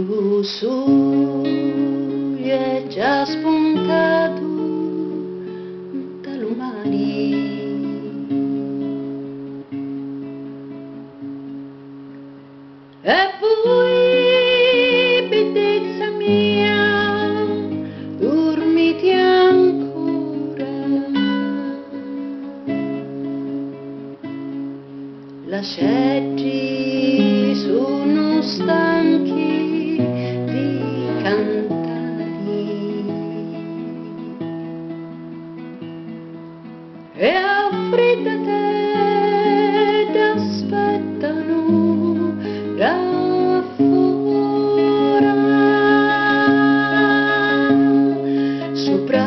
Lo sole è già spuntato dall'umani e voi, bellezza mia, dormite ancora. La ciechi sono stanchi di cantare e affreddate ed aspettano là fuori sopra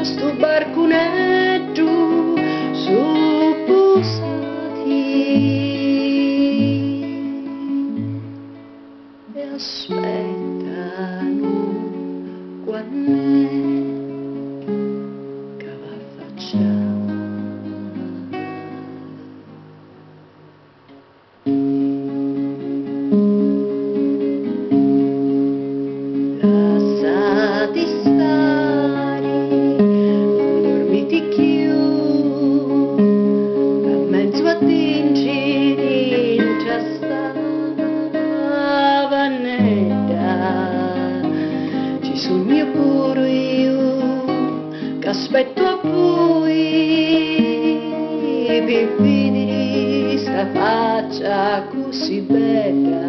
sto barconetto e aspettano quando che va a facciare. Lasciati stare, dormiti chiù, a mezzo a già stava netta. Ci sogno pure io, che aspetto a voi per vedere sta faccia così bella.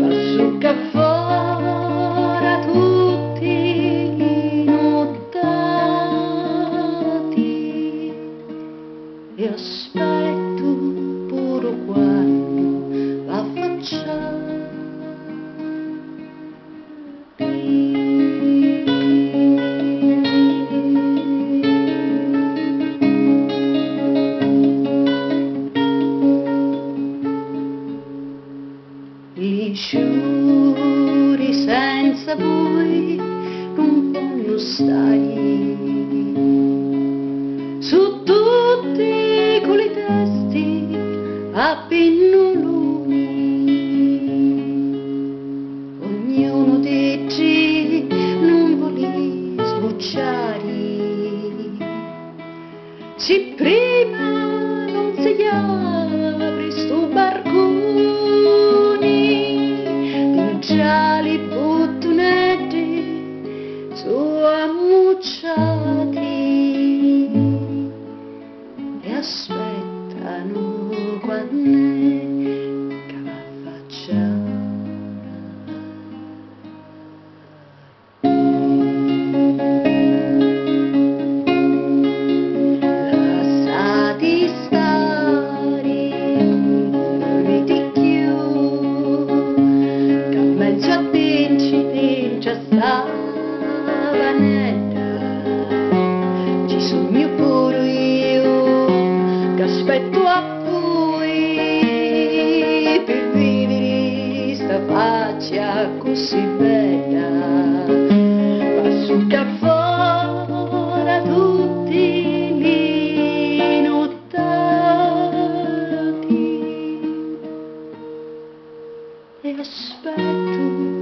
Passo che fuori tutti i nottati e aspetto pure quando va a facciare. Gli sciuri senza voi non possono stare su tutti quei testi a pennoloni. Ognuno dice non vuole sbocciare, se prima non si apre sto barcone già li bottonetti sono ammucciati e aspettano quando che va a facciare. Lasciati stare, dormiti chiù, mezzo a già stava netta. Ci sogno pure io, che aspetto a voi per vivere sta faccia così bella. Passo che fuori tutti i nottati e aspetto